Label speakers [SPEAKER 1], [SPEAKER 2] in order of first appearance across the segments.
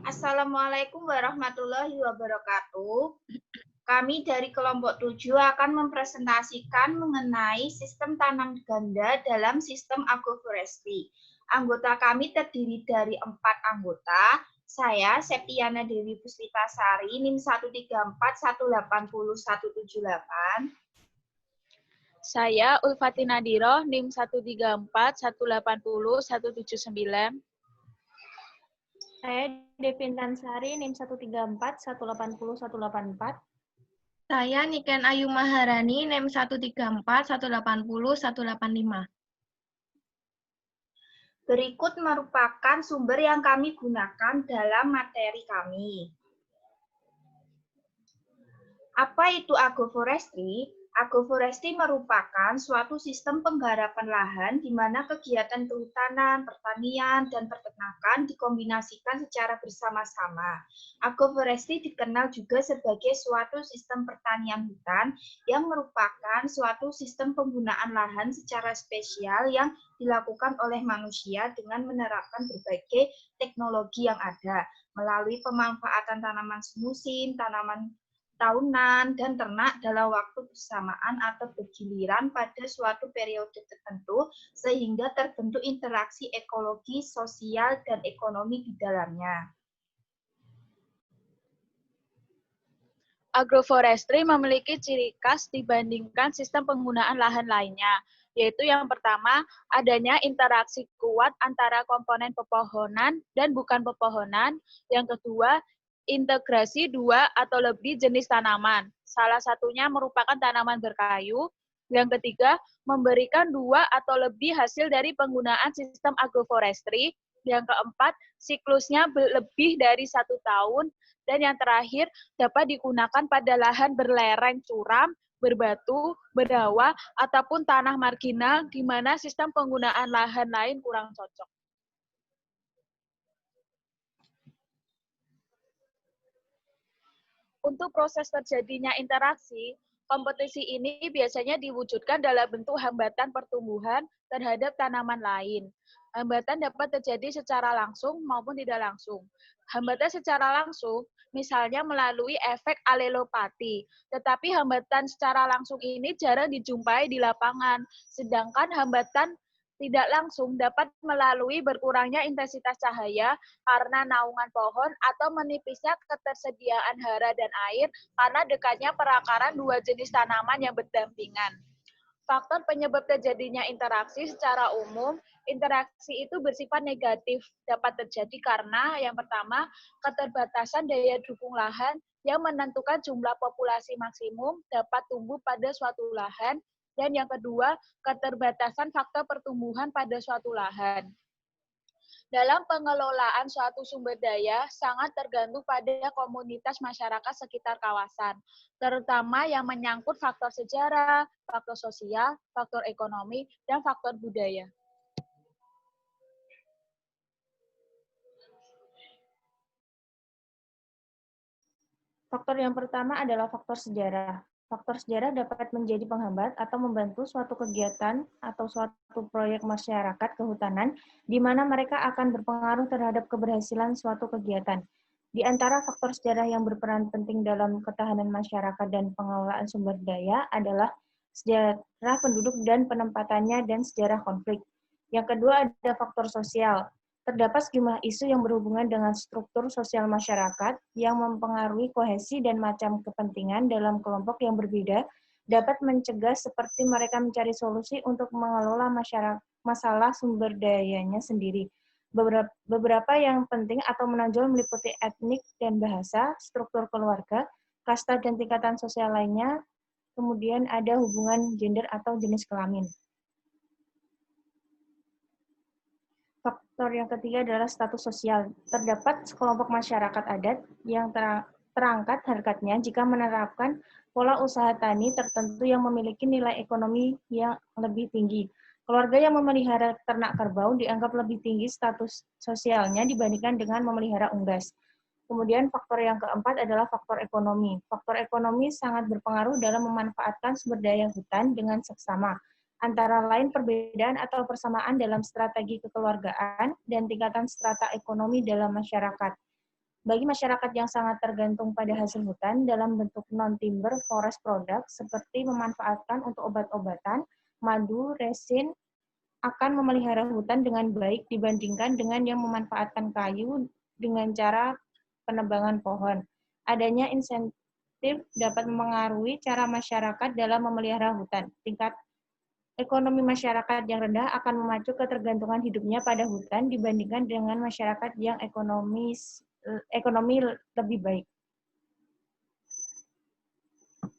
[SPEAKER 1] Assalamualaikum warahmatullahi wabarakatuh. Kami dari kelompok 7 akan mempresentasikan mengenai sistem tanam ganda dalam sistem agroforestry. Anggota kami terdiri dari 4 anggota. Saya, Septiana Dewi Puspitasari, NIM 134180178.
[SPEAKER 2] Saya Ulfati Nadiro, NIM 134180179.
[SPEAKER 3] Saya Devin Tansari, NIM 134180184.
[SPEAKER 4] Saya Niken Ayu Maharani, NIM 134180185.
[SPEAKER 1] Berikut merupakan sumber yang kami gunakan dalam materi kami. Apa itu agroforestry? Agroforestry merupakan suatu sistem penggarapan lahan di mana kegiatan kehutanan, pertanian, dan peternakan dikombinasikan secara bersama-sama. Agroforestry dikenal juga sebagai suatu sistem pertanian hutan yang merupakan suatu sistem penggunaan lahan secara spesial yang dilakukan oleh manusia dengan menerapkan berbagai teknologi yang ada melalui pemanfaatan tanaman semusim, tanaman tahunan, dan ternak dalam waktu bersamaan atau bergiliran pada suatu periode tertentu, sehingga terbentuk interaksi ekologi, sosial, dan ekonomi di dalamnya.
[SPEAKER 2] Agroforestry memiliki ciri khas dibandingkan sistem penggunaan lahan lainnya, yaitu yang pertama, adanya interaksi kuat antara komponen pepohonan dan bukan pepohonan. Yang kedua, integrasi dua atau lebih jenis tanaman. Salah satunya merupakan tanaman berkayu. Yang ketiga, memberikan dua atau lebih hasil dari penggunaan sistem agroforestry. Yang keempat, siklusnya lebih dari 1 tahun. Dan yang terakhir, dapat digunakan pada lahan berlereng curam, berbatu, berawa, ataupun tanah marginal di mana sistem penggunaan lahan lain kurang cocok. Untuk proses terjadinya interaksi, kompetisi ini biasanya diwujudkan dalam bentuk hambatan pertumbuhan terhadap tanaman lain. Hambatan dapat terjadi secara langsung maupun tidak langsung. Hambatan secara langsung misalnya melalui efek alelopati, tetapi hambatan secara langsung ini jarang dijumpai di lapangan, sedangkan hambatan tidak langsung dapat melalui berkurangnya intensitas cahaya karena naungan pohon atau menipisnya ketersediaan hara dan air karena dekatnya perakaran dua jenis tanaman yang berdampingan. Faktor penyebab terjadinya interaksi secara umum, interaksi itu bersifat negatif dapat terjadi karena yang pertama, keterbatasan daya dukung lahan yang menentukan jumlah populasi maksimum dapat tumbuh pada suatu lahan, dan yang kedua, keterbatasan faktor pertumbuhan pada suatu lahan. Dalam pengelolaan suatu sumber daya sangat tergantung pada komunitas masyarakat sekitar kawasan, terutama yang menyangkut faktor sejarah, faktor sosial, faktor ekonomi, dan faktor budaya.
[SPEAKER 3] Faktor yang pertama adalah faktor sejarah. Faktor sejarah dapat menjadi penghambat atau membantu suatu kegiatan atau suatu proyek masyarakat kehutanan di mana mereka akan berpengaruh terhadap keberhasilan suatu kegiatan. Di antara faktor sejarah yang berperan penting dalam ketahanan masyarakat dan pengelolaan sumber daya adalah sejarah penduduk dan penempatannya dan sejarah konflik. Yang kedua ada faktor sosial. Terdapat sejumlah isu yang berhubungan dengan struktur sosial masyarakat yang mempengaruhi kohesi dan macam kepentingan dalam kelompok yang berbeda dapat mencegah seperti mereka mencari solusi untuk mengelola masalah sumber dayanya sendiri. Beberapa yang penting atau menonjol meliputi etnik dan bahasa, struktur keluarga, kasta dan tingkatan sosial lainnya, kemudian ada hubungan gender atau jenis kelamin. Faktor yang ketiga adalah status sosial. Terdapat sekelompok masyarakat adat yang terangkat harkatnya jika menerapkan pola usaha tani tertentu yang memiliki nilai ekonomi yang lebih tinggi. Keluarga yang memelihara ternak kerbau dianggap lebih tinggi status sosialnya dibandingkan dengan memelihara unggas. Kemudian faktor yang keempat adalah faktor ekonomi. Faktor ekonomi sangat berpengaruh dalam memanfaatkan sumber daya hutan dengan seksama, antara lain perbedaan atau persamaan dalam strategi kekeluargaan dan tingkatan strata ekonomi dalam masyarakat. Bagi masyarakat yang sangat tergantung pada hasil hutan dalam bentuk non-timber forest product seperti memanfaatkan untuk obat-obatan, madu, resin, akan memelihara hutan dengan baik dibandingkan dengan yang memanfaatkan kayu dengan cara penebangan pohon. Adanya insentif dapat mempengaruhi cara masyarakat dalam memelihara hutan. Tingkat ekonomi masyarakat yang rendah akan memacu ketergantungan hidupnya pada hutan dibandingkan dengan masyarakat yang ekonomi lebih baik.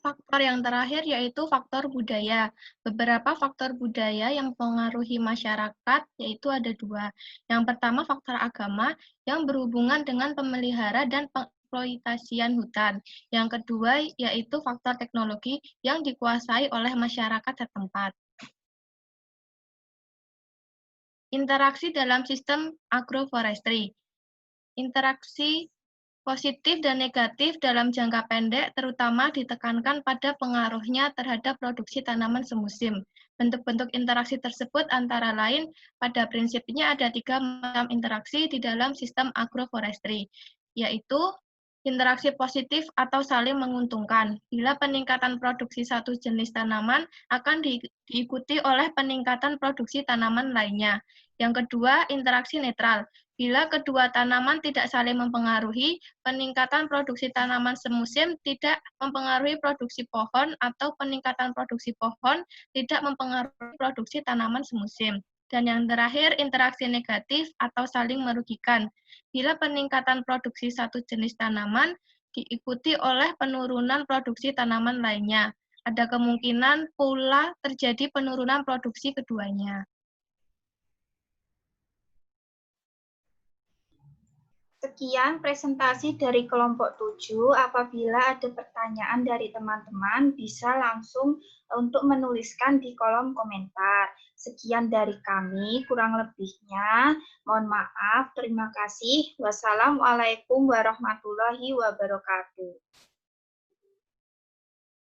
[SPEAKER 4] Faktor yang terakhir yaitu faktor budaya. Beberapa faktor budaya yang mempengaruhi masyarakat yaitu ada dua. Yang pertama faktor agama yang berhubungan dengan pemelihara dan pengeksploitasian hutan. Yang kedua yaitu faktor teknologi yang dikuasai oleh masyarakat setempat. Interaksi dalam sistem agroforestry. Interaksi positif dan negatif dalam jangka pendek terutama ditekankan pada pengaruhnya terhadap produksi tanaman semusim. Bentuk-bentuk interaksi tersebut antara lain pada prinsipnya ada 3 macam interaksi di dalam sistem agroforestry, yaitu interaksi positif atau saling menguntungkan. Bila peningkatan produksi satu jenis tanaman akan diikuti oleh peningkatan produksi tanaman lainnya. Yang kedua, interaksi netral. Bila kedua tanaman tidak saling mempengaruhi, peningkatan produksi tanaman semusim tidak mempengaruhi produksi pohon atau peningkatan produksi pohon tidak mempengaruhi produksi tanaman semusim. Dan yang terakhir, interaksi negatif atau saling merugikan. Bila peningkatan produksi satu jenis tanaman diikuti oleh penurunan produksi tanaman lainnya, ada kemungkinan pula terjadi penurunan produksi keduanya.
[SPEAKER 1] Sekian presentasi dari kelompok 7. Apabila ada pertanyaan dari teman-teman, bisa langsung untuk menuliskan di kolom komentar. Sekian dari kami, kurang lebihnya mohon maaf. Terima kasih. Wassalamualaikum warahmatullahi wabarakatuh.